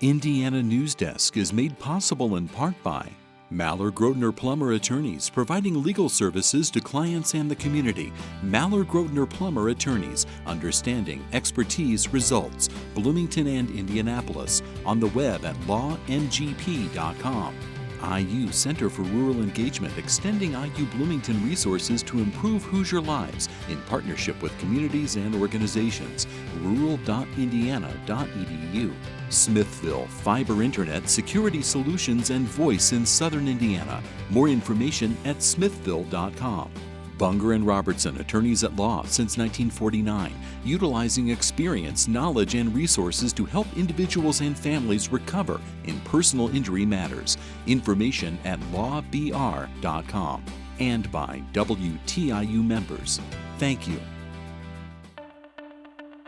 Indiana Newsdesk is made possible in part by Maller Grotner Plummer Attorneys, providing legal services to clients and the community. Maller Grotner Plummer Attorneys, understanding, expertise, results. Bloomington and Indianapolis, on the web at lawngp.com. IU Center for Rural Engagement, extending IU Bloomington resources to improve Hoosier lives in partnership with communities and organizations. rural.indiana.edu. Smithville, fiber internet, security solutions, and voice in Southern Indiana. More information at smithville.com. Bunger and Robertson, attorneys at law since 1949, utilizing experience, knowledge, and resources to help individuals and families recover in personal injury matters. Information at lawbr.com. And by WTIU members. Thank you.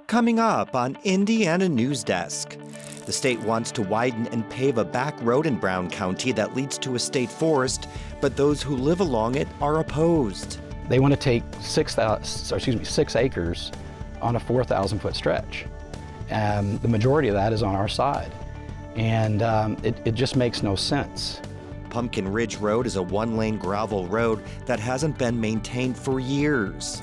Coming up on Indiana Newsdesk. The state wants to widen and pave a back road in Brown County that leads to a state forest, but those who live along it are opposed. They want to take 6 acres on a 4,000-foot stretch. The majority of that is on our side. And it just makes no sense. Pumpkin Ridge Road is a one-lane gravel road that hasn't been maintained for years.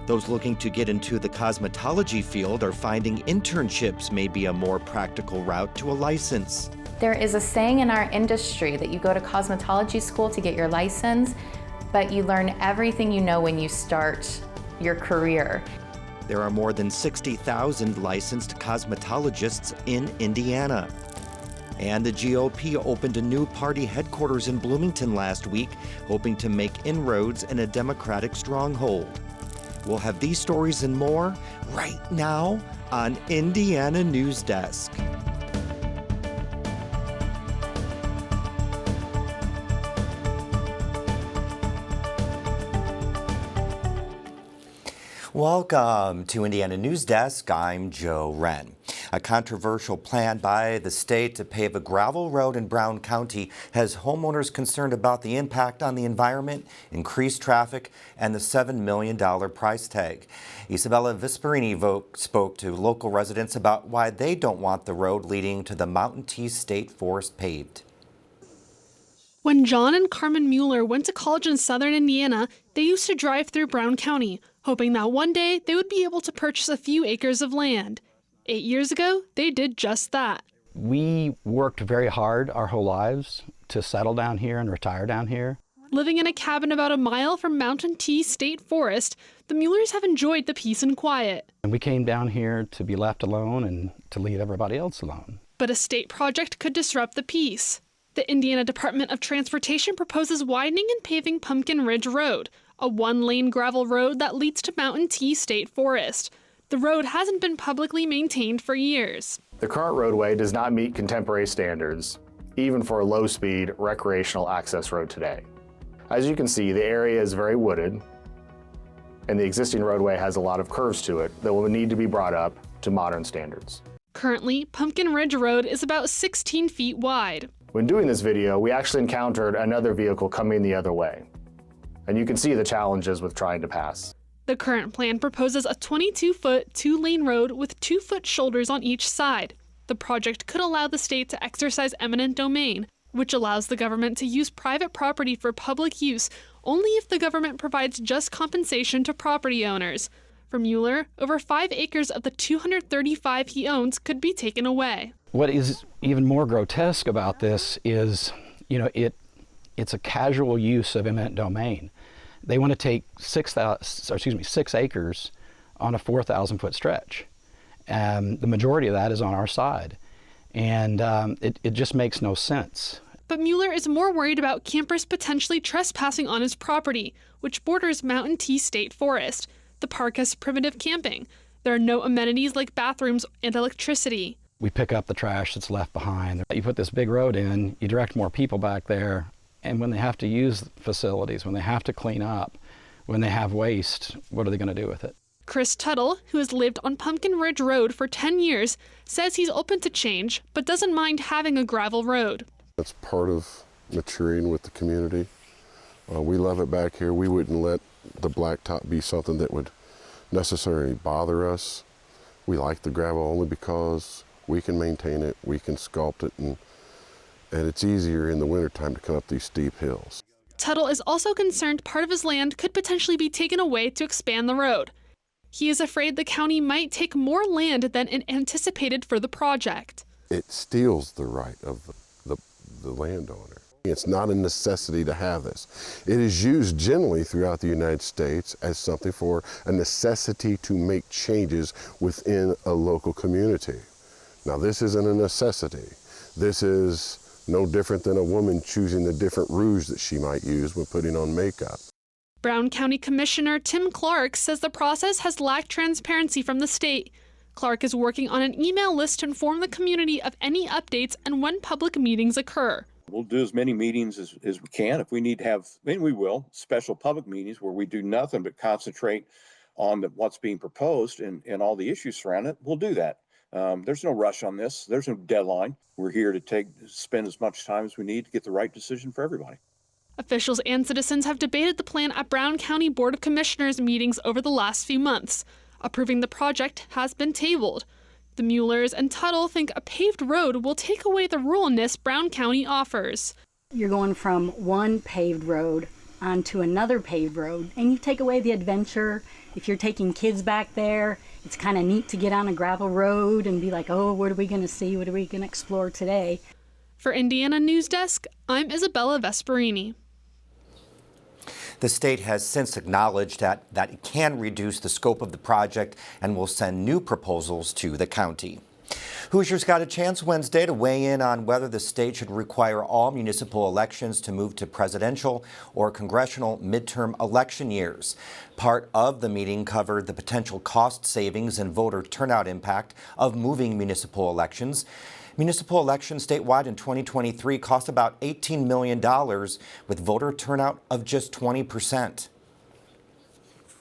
Those looking to get into the cosmetology field are finding internships may be a more practical route to a license. There is a saying in our industry that you go to cosmetology school to get your license, but you learn everything you know when you start your career. There are more than 60,000 licensed cosmetologists in Indiana. And the GOP opened a new party headquarters in Bloomington last week, hoping to make inroads in a Democratic stronghold. We'll have these stories and more right now on Indiana Newsdesk. Welcome to Indiana Newsdesk. I'm Joe Wren. A controversial plan by the state to pave a gravel road in Brown County has homeowners concerned about the impact on the environment, increased traffic, and the $7 million price tag. Isabella Visperini spoke to local residents about why they don't want the road leading to the Mountain Tea State Forest paved. When John and Carmen Mueller went to college in southern Indiana, they used to drive through Brown County, hoping that one day they would be able to purchase a few acres of land. 8 years ago, they did just that. We worked very hard our whole lives to settle down here and retire down here. Living in a cabin about a mile from Mountain Tea State Forest, the Muellers have enjoyed the peace and quiet. And we came down here to be left alone and to leave everybody else alone. But a state project could disrupt the peace. The Indiana Department of Transportation proposes widening and paving Pumpkin Ridge Road, a one-lane gravel road that leads to Mountain Tea State Forest. The road hasn't been publicly maintained for years. The current roadway does not meet contemporary standards, even for a low-speed recreational access road today. As you can see, the area is very wooded, and the existing roadway has a lot of curves to it that will need to be brought up to modern standards. Currently, Pumpkin Ridge Road is about 16 feet wide. When doing this video, we actually encountered another vehicle coming the other way, and you can see the challenges with trying to pass. The current plan proposes a 22-foot, two-lane road with 2-foot shoulders on each side. The project could allow the state to exercise eminent domain, which allows the government to use private property for public use only if the government provides just compensation to property owners. For Mueller, over 5 acres of the 235 he owns could be taken away. What is even more grotesque about this is, it's a casual use of eminent domain. They want to take 6 acres on a 4,000-foot stretch. The majority of that is on our side. And it just makes no sense. But Mueller is more worried about campers potentially trespassing on his property, which borders Mountain Tea State Forest. The park has primitive camping. There are no amenities like bathrooms and electricity. We pick up the trash that's left behind. You put this big road in, you direct more people back there, and when they have to use facilities, when they have to clean up, when they have waste, what are they going to do with it? Chris Tuttle, who has lived on Pumpkin Ridge Road for 10 years, says he's open to change, but doesn't mind having a gravel road. That's part of maturing with the community. We love it back here. We wouldn't let the blacktop be something that would necessarily bother us. We like the gravel only because We can maintain it, we can sculpt it, and it's easier in the wintertime to come up these steep hills. Tuttle is also concerned part of his land could potentially be taken away to expand the road. He is afraid the county might take more land than anticipated for the project. It steals the right of the landowner. It's not a necessity to have this. It is used generally throughout the United States as something for a necessity to make changes within a local community. Now, this isn't a necessity. This is no different than a woman choosing the different rouge that she might use when putting on makeup. Brown County Commissioner Tim Clark says the process has lacked transparency from the state. Clark is working on an email list to inform the community of any updates and when public meetings occur. We'll do as many meetings as we can. If we need to have, and we will, special public meetings where we do nothing but concentrate on what's being proposed and all the issues surrounding it, we'll do that. There's no rush on this. There's no deadline. We're here to spend as much time as we need to get the right decision for everybody. Officials and citizens have debated the plan at Brown County Board of Commissioners meetings over the last few months. Approving the project has been tabled. The Muellers and Tuttle think a paved road will take away the ruralness Brown County offers. You're going from one paved road onto another paved road, and you take away the adventure. If you're taking kids back there, it's kind of neat to get on a gravel road and be like, oh, what are we going to see? What are we going to explore today? For Indiana Newsdesk, I'm Isabella Vesperini. The state has since acknowledged that it can reduce the scope of the project and will send new proposals to the county. Hoosiers got a chance Wednesday to weigh in on whether the state should require all municipal elections to move to presidential or congressional midterm election years. Part of the meeting covered the potential cost savings and voter turnout impact of moving municipal elections. Municipal elections statewide in 2023 cost about $18 million, with voter turnout of just 20%.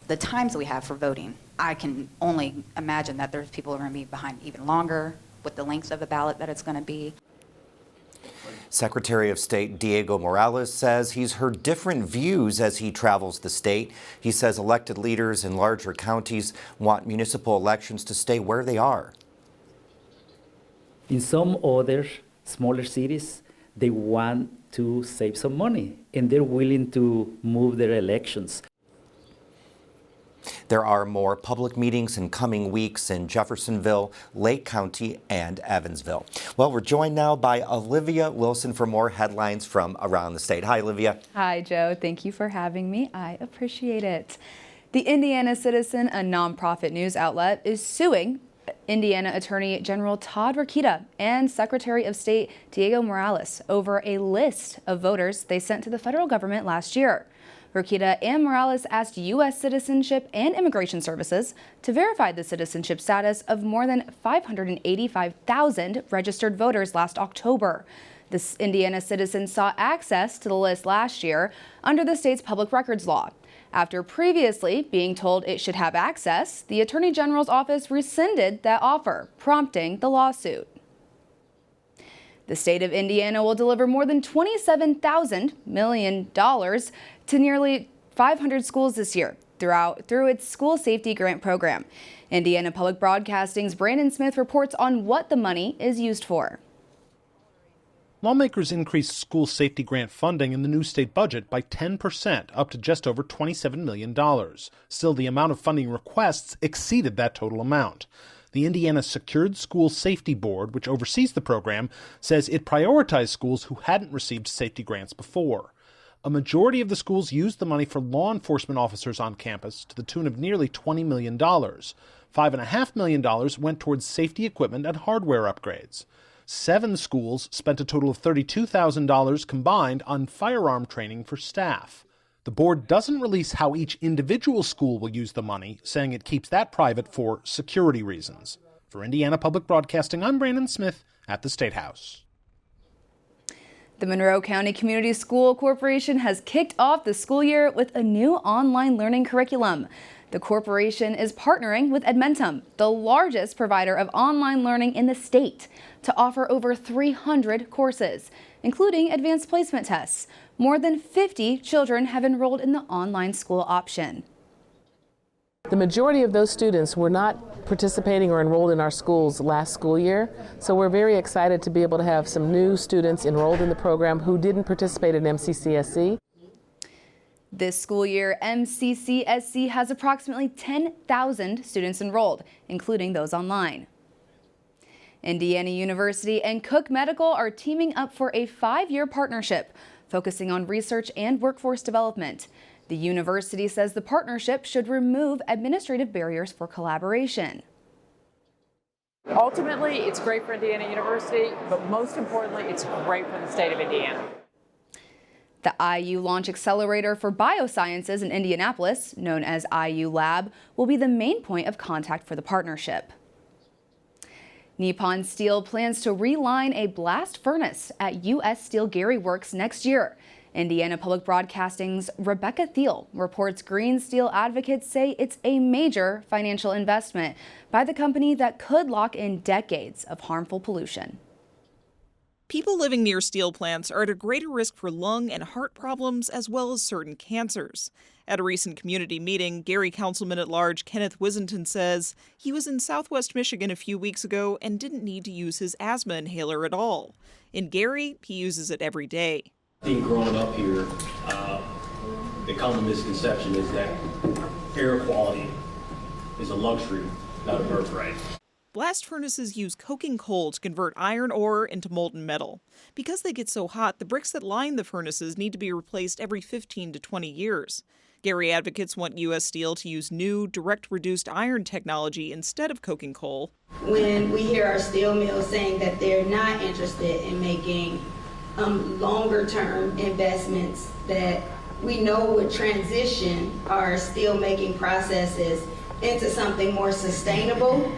The times that we have for voting, I can only imagine that there's people who are going to be behind even longer with the length of the ballot that it's going to be. Secretary of State Diego Morales says he's heard different views as he travels the state. He says elected leaders in larger counties want municipal elections to stay where they are. In some other smaller cities, they want to save some money, and they're willing to move their elections. There are more public meetings in coming weeks in Jeffersonville, Lake County, and Evansville. Well, we're joined now by Olivia Wilson for more headlines from around the state. Hi, Olivia. Hi, Joe. Thank you for having me. I appreciate it. The Indiana Citizen, a nonprofit news outlet, is suing Indiana Attorney General Todd Rokita and Secretary of State Diego Morales over a list of voters they sent to the federal government last year. Rokita and Morales asked U.S. Citizenship and Immigration Services to verify the citizenship status of more than 585,000 registered voters last October. The Indiana Citizen sought access to the list last year under the state's public records law. After previously being told it should have access, the Attorney General's office rescinded that offer, prompting the lawsuit. The state of Indiana will deliver more than $27 million to nearly 500 schools this year through its school safety grant program. Indiana Public Broadcasting's Brandon Smith reports on what the money is used for. Lawmakers increased school safety grant funding in the new state budget by 10%, up to just over $27 million. Still, the amount of funding requests exceeded that total amount. The Indiana Secured School Safety Board, which oversees the program, says it prioritized schools who hadn't received safety grants before. A majority of the schools used the money for law enforcement officers on campus to the tune of nearly $20 million. $5.5 million went towards safety equipment and hardware upgrades. 7 schools spent a total of $32,000 combined on firearm training for staff. The board doesn't release how each individual school will use the money, saying it keeps that private for security reasons. For Indiana Public Broadcasting, I'm Brandon Smith at the State House. The Monroe County Community School Corporation has kicked off the school year with a new online learning curriculum. The corporation is partnering with Edmentum, the largest provider of online learning in the state, to offer over 300 courses, including advanced placement tests. More than 50 children have enrolled in the online school option. The majority of those students were not participating or enrolled in our schools last school year, so we're very excited to be able to have some new students enrolled in the program who didn't participate in MCCSC. This school year, MCCSC has approximately 10,000 students enrolled, including those online. Indiana University and Cook Medical are teaming up for a 5-year partnership focusing on research and workforce development. The university says the partnership should remove administrative barriers for collaboration. Ultimately, it's great for Indiana University, but most importantly, it's great for the state of Indiana. The IU Launch Accelerator for Biosciences in Indianapolis, known as IU Lab, will be the main point of contact for the partnership. Nippon Steel plans to reline a blast furnace at U.S. Steel Gary Works next year. Indiana Public Broadcasting's Rebecca Thiel reports green steel advocates say it's a major financial investment by the company that could lock in decades of harmful pollution. People living near steel plants are at a greater risk for lung and heart problems as well as certain cancers. At a recent community meeting, Gary Councilman-at-Large Kenneth Wisenton says he was in Southwest Michigan a few weeks ago and didn't need to use his asthma inhaler at all. In Gary, he uses it every day. I think growing up here, the common misconception is that air quality is a luxury, not a birthright. Blast furnaces use coking coal to convert iron ore into molten metal. Because they get so hot, the bricks that line the furnaces need to be replaced every 15 to 20 years. Gary advocates want U.S. Steel to use new, direct-reduced iron technology instead of coking coal. When we hear our steel mills saying that they're not interested in making longer-term investments that we know would transition our steel-making processes into something more sustainable,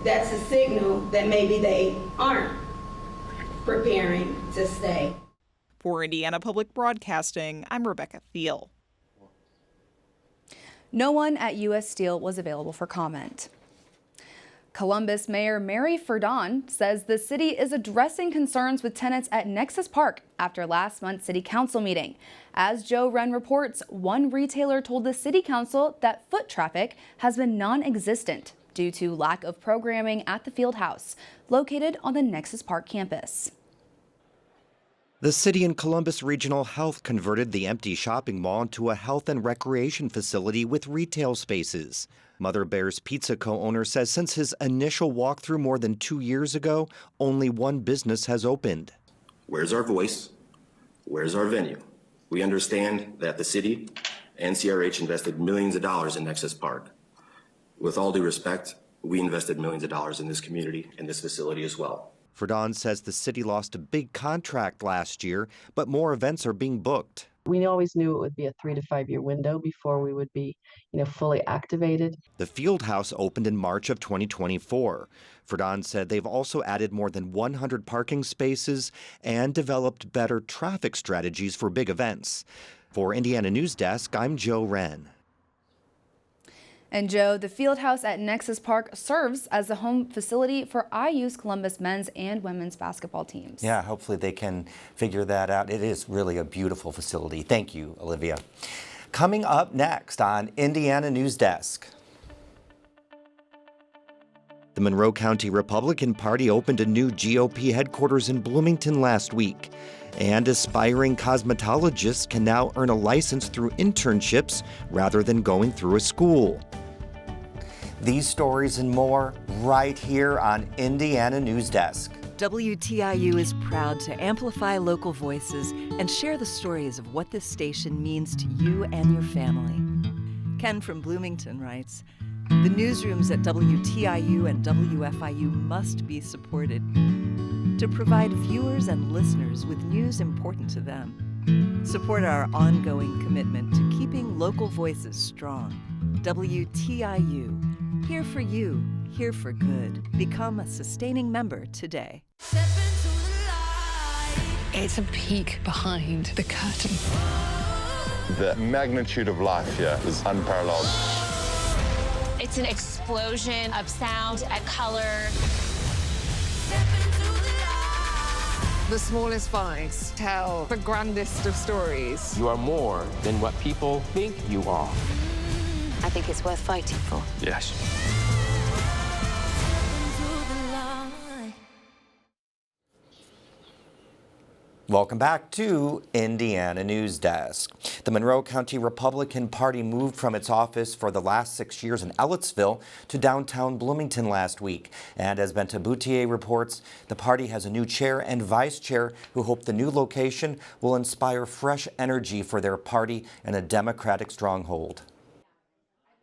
that's a signal that maybe they aren't preparing to stay. For Indiana Public Broadcasting, I'm Rebecca Thiel. No one at U.S. Steel was available for comment. Columbus Mayor Mary Ferdon says the city is addressing concerns with tenants at Nexus Park after last month's city council meeting. As Joe Wren reports, one retailer told the city council that foot traffic has been non-existent due to lack of programming at the field house, located on the Nexus Park campus. The city and Columbus Regional Health converted the empty shopping mall into a health and recreation facility with retail spaces. Mother Bear's Pizza co-owner says since his initial walkthrough more than 2 years ago, only one business has opened. Where's our voice? Where's our venue? We understand that the city and CRH invested millions of dollars in Nexus Park. With all due respect, we invested millions of dollars in this community and this facility as well. Ferdon says the city lost a big contract last year, but more events are being booked. We always knew it would be a 3 to 5 year window before we would be, fully activated. The field house opened in March of 2024. Ferdon said they've also added more than 100 parking spaces and developed better traffic strategies for big events. For Indiana Newsdesk, I'm Joe Wren. And Joe, the field house at Nexus Park serves as the home facility for IU's Columbus men's and women's basketball teams. Yeah, hopefully they can figure that out. It is really a beautiful facility. Thank you, Olivia. Coming up next on Indiana Newsdesk. The Monroe County Republican Party opened a new GOP headquarters in Bloomington last week. And aspiring cosmetologists can now earn a license through internships rather than going through a school. These stories and more right here on Indiana Newsdesk. WTIU is proud to amplify local voices and share the stories of what this station means to you and your family. Ken from Bloomington writes, "The newsrooms at WTIU and WFIU must be supported to provide viewers and listeners with news important to them. Support our ongoing commitment to keeping local voices strong. WTIU, here for you, here for good. Become a sustaining member today." It's a peek behind the curtain. The magnitude of life here is unparalleled. It's an explosion of sound and color. The smallest voice tell the grandest of stories. You are more than what people think you are. I think it's worth fighting for. Yes. Welcome back to Indiana Newsdesk. The Monroe County Republican Party moved from its office for the last 6 years in Ellettsville to downtown Bloomington last week. And as Benta Boutier reports, the party has a new chair and vice chair who hope the new location will inspire fresh energy for their party and a Democratic stronghold.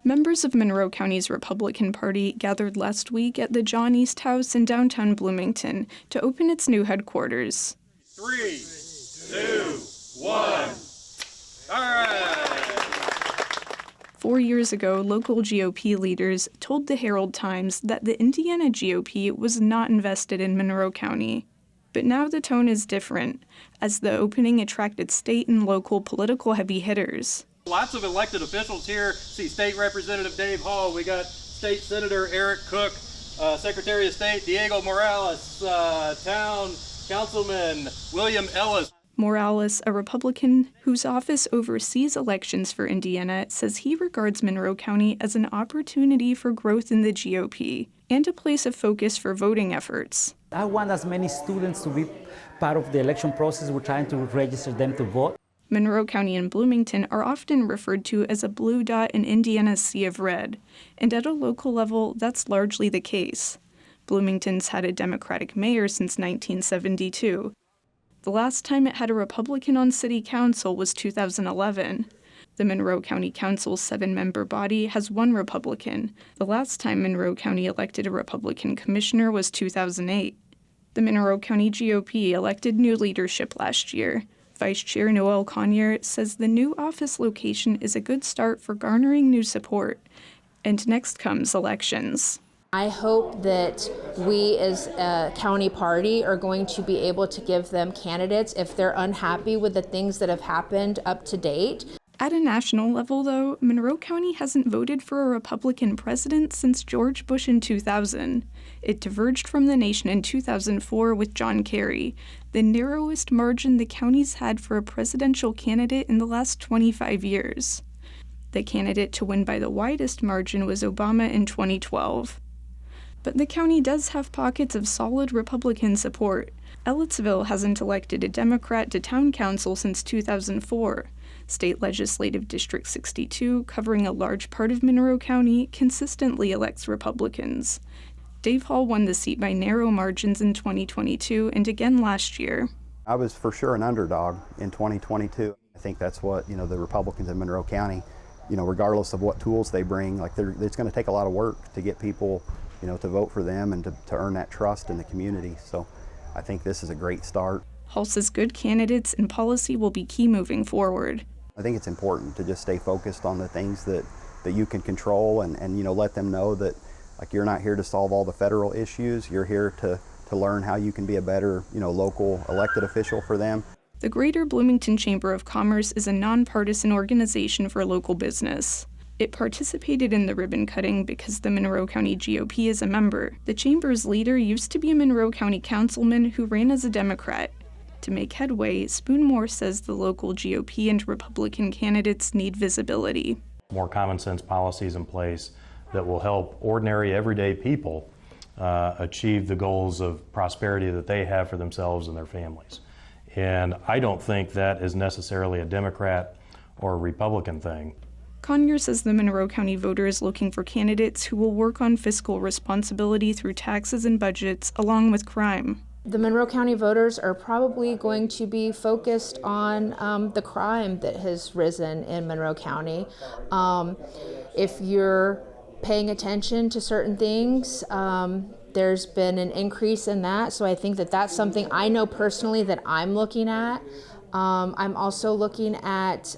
Members of Monroe County's Republican Party gathered last week at the John East House in downtown Bloomington to open its new headquarters. 3, 2, 1. All right. 4 years ago, local GOP leaders told the Herald Times that the Indiana GOP was not invested in Monroe County. But now the tone is different, as the opening attracted state and local political heavy hitters. Lots of elected officials here. See State Representative Dave Hall. We got State Senator Eric Cook, Secretary of State Diego Morales, Town Councilman William Ellis. Morales, a Republican whose office oversees elections for Indiana, says he regards Monroe County as an opportunity for growth in the GOP and a place of focus for voting efforts. I want as many students to be part of the election process. We're trying to register them to vote. Monroe County and Bloomington are often referred to as a blue dot in Indiana's sea of red, and at a local level, that's largely the case. Bloomington's had a Democratic mayor since 1972. The last time it had a Republican on city council was 2011. The Monroe County Council's 7-member body has 1 Republican. The last time Monroe County elected a Republican commissioner was 2008. The Monroe County GOP elected new leadership last year. Vice Chair Noel Conyer says the new office location is a good start for garnering new support. And next comes elections. I hope that we as a county party are going to be able to give them candidates if they're unhappy with the things that have happened up to date. At a national level, though, Monroe County hasn't voted for a Republican president since George Bush in 2000. It diverged from the nation in 2004 with John Kerry, the narrowest margin the county's had for a presidential candidate in the last 25 years. The candidate to win by the widest margin was Obama in 2012. But the county does have pockets of solid Republican support. Ellettsville hasn't elected a Democrat to town council since 2004. State Legislative District 62, covering a large part of Monroe County, consistently elects Republicans. Dave Hall won the seat by narrow margins in 2022 and again last year. I was for sure an underdog in 2022. I think that's what, the Republicans in Monroe County, regardless of what tools they bring, it's going to take a lot of work to get people to vote for them and to earn that trust in the community. So I think this is a great start. Hall says good candidates and policy will be key moving forward. I think it's important to just stay focused on the things that you can control and let them know that you're not here to solve all the federal issues. You're here to learn how you can be a better local elected official for them. The Greater Bloomington Chamber of Commerce is a nonpartisan organization for local business. It participated in the ribbon cutting because the Monroe County GOP is a member. The chamber's leader used to be a Monroe County councilman who ran as a Democrat. To make headway, Spoonmore says the local GOP and Republican candidates need visibility. More common sense policies in place that will help ordinary, everyday people achieve the goals of prosperity that they have for themselves and their families. And I don't think that is necessarily a Democrat or a Republican thing. Conyer says the Monroe County voter is looking for candidates who will work on fiscal responsibility through taxes and budgets, along with crime. The Monroe County voters are probably going to be focused on the crime that has risen in Monroe County. If you're paying attention to certain things, there's been an increase in that. So I think that that's something I know personally that I'm looking at. I'm also looking at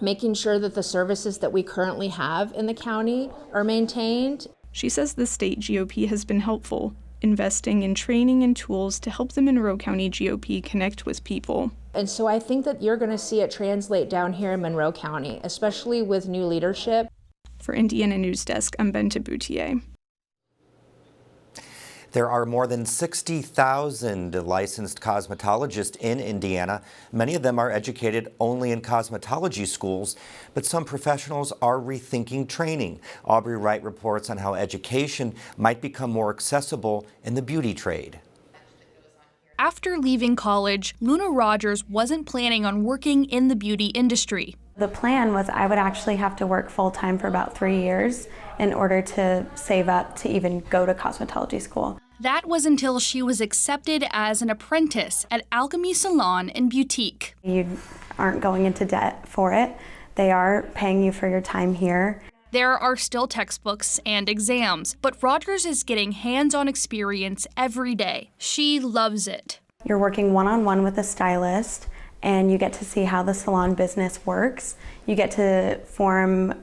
making sure that the services that we currently have in the county are maintained. She says the state GOP has been helpful, investing in training and tools to help the Monroe County GOP connect with people. And so I think that you're going to see it translate down here in Monroe County, especially with new leadership. For Indiana Newsdesk, I'm Benta Boutier. There are more than 60,000 licensed cosmetologists in Indiana. Many of them are educated only in cosmetology schools, but some professionals are rethinking training. Aubrey Wright reports on how education might become more accessible in the beauty trade. After leaving college, Luna Rogers wasn't planning on working in the beauty industry. The plan was I would actually have to work full-time for about 3 years in order to save up to even go to cosmetology school. That was until she was accepted as an apprentice at Alchemy Salon and Boutique. You aren't going into debt for it. They are paying you for your time here. There are still textbooks and exams, but Rogers is getting hands-on experience every day. She loves it. You're working one-on-one with a stylist, and you get to see how the salon business works. You get to form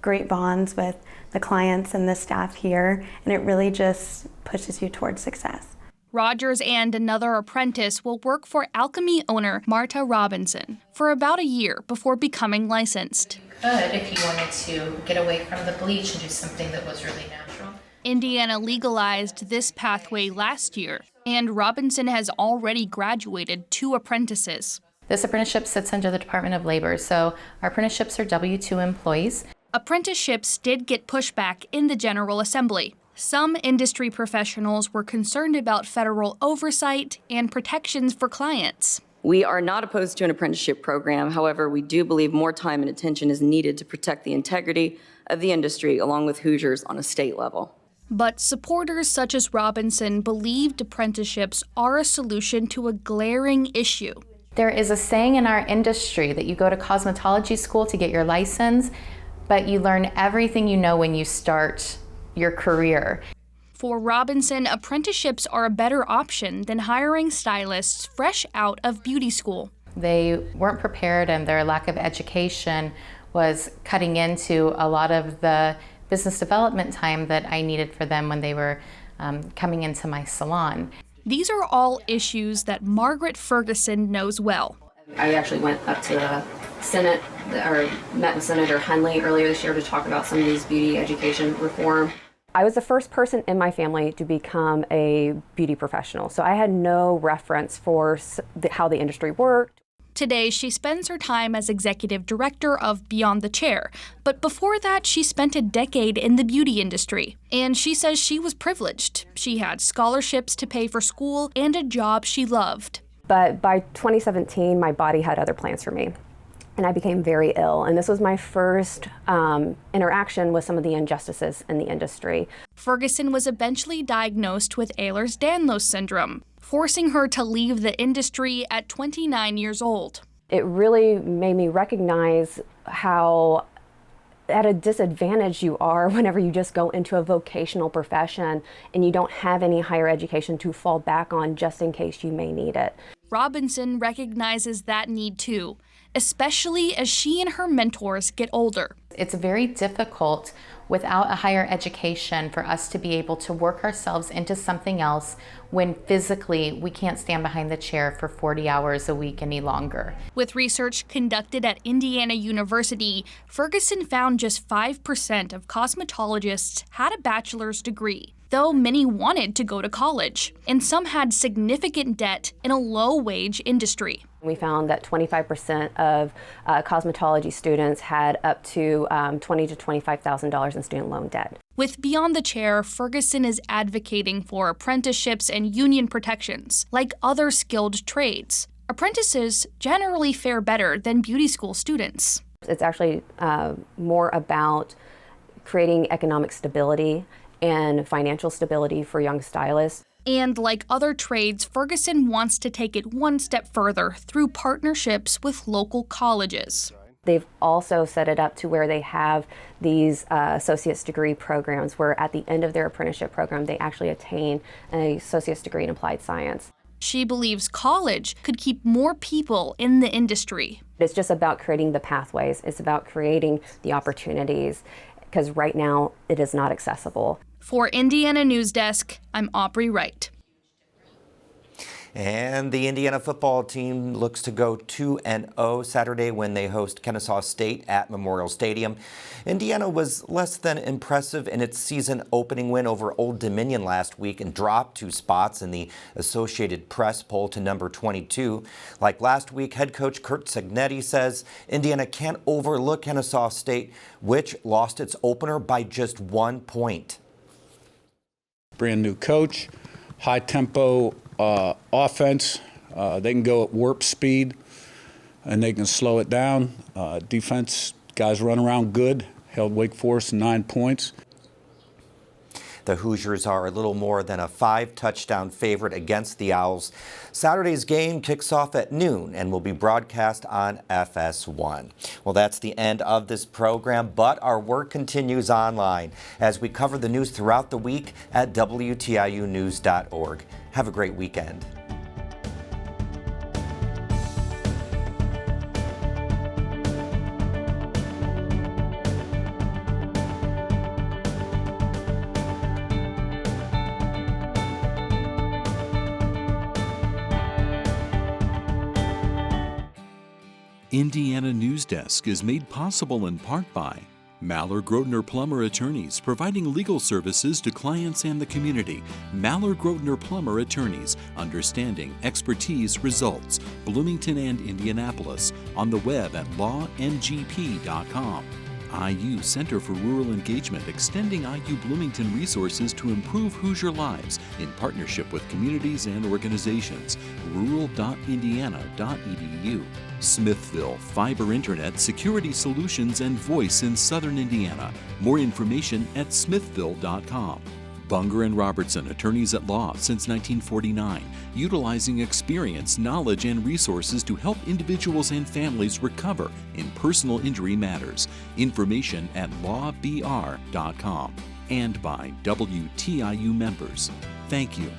great bonds with the clients and the staff here, and it really just pushes you towards success. Rogers and another apprentice will work for Alchemy owner Marta Robinson for about a year before becoming licensed. Could if you wanted to get away from the bleach and do something that was really natural. Indiana legalized this pathway last year, and Robinson has already graduated 2 apprentices. This apprenticeship sits under the Department of Labor, so our apprenticeships are W-2 employees. Apprenticeships did get pushback in the General Assembly. Some industry professionals were concerned about federal oversight and protections for clients. We are not opposed to an apprenticeship program. However, we do believe more time and attention is needed to protect the integrity of the industry along with Hoosiers on a state level. But supporters such as Robinson believed apprenticeships are a solution to a glaring issue. There is a saying in our industry that you go to cosmetology school to get your license, but you learn everything you know when you start your career. For Robinson, apprenticeships are a better option than hiring stylists fresh out of beauty school. They weren't prepared, and their lack of education was cutting into a lot of the business development time that I needed for them when they were coming into my salon. These are all issues that Margaret Ferguson knows well. I actually went up to the Senate, or met with Senator Hunley earlier this year to talk about some of these beauty education reform. I was the first person in my family to become a beauty professional, so I had no reference for how the industry worked. Today, she spends her time as executive director of Beyond the Chair, but before that, she spent a decade in the beauty industry. And she says she was privileged. She had scholarships to pay for school and a job she loved. But by 2017, my body had other plans for me, and I became very ill. And this was my first interaction with some of the injustices in the industry. Ferguson was eventually diagnosed with Ehlers-Danlos syndrome, forcing her to leave the industry at 29 years old. It really made me recognize how at a disadvantage you are whenever you just go into a vocational profession and you don't have any higher education to fall back on just in case you may need it. Robinson recognizes that need too, especially as she and her mentors get older. It's very difficult without a higher education for us to be able to work ourselves into something else when physically we can't stand behind the chair for 40 hours a week any longer. With research conducted at Indiana University, Ferguson found just 5% of cosmetologists had a bachelor's degree, though many wanted to go to college, and some had significant debt in a low-wage industry. We found that 25% of cosmetology students had up to $20,000 to $25,000 in student loan debt. With Beyond the Chair, Ferguson is advocating for apprenticeships and union protections, like other skilled trades. Apprentices generally fare better than beauty school students. It's actually more about creating economic stability and financial stability for young stylists. And like other trades, Ferguson wants to take it one step further through partnerships with local colleges. They've also set it up to where they have these associate's degree programs where at the end of their apprenticeship program, they actually attain an associate's degree in applied science. She believes college could keep more people in the industry. It's just about creating the pathways. It's about creating the opportunities, because right now it is not accessible. For Indiana Newsdesk, I'm Aubrey Wright. And the Indiana football team looks to go 2-0 Saturday when they host Kennesaw State at Memorial Stadium. Indiana was less than impressive in its season opening win over Old Dominion last week and dropped 2 spots in the Associated Press poll to number 22. Like last week, head coach Curt Cignetti says Indiana can't overlook Kennesaw State, which lost its opener by just 1 point. Brand new coach, high tempo offense. They can go at warp speed and they can slow it down. Defense, guys run around good, held Wake Forest 9 points. The Hoosiers are a little more than a 5-touchdown favorite against the Owls. Saturday's game kicks off at noon and will be broadcast on FS1. Well, that's the end of this program, but our work continues online as we cover the news throughout the week at WTIUnews.org. Have a great weekend. Indiana Newsdesk is made possible in part by Maller Grotner Plummer Attorneys, providing legal services to clients and the community. Maller Grotner Plummer Attorneys, understanding, expertise, results. Bloomington and Indianapolis, on the web at lawngp.com. IU Center for Rural Engagement, extending IU Bloomington resources to improve Hoosier lives in partnership with communities and organizations. rural.indiana.edu. Smithville, fiber internet, security solutions, and voice in southern Indiana. More information at smithville.com. Bunger and Robertson, attorneys at law since 1949, utilizing experience, knowledge, and resources to help individuals and families recover in personal injury matters. Information at lawbr.com. And by WTIU members. Thank you.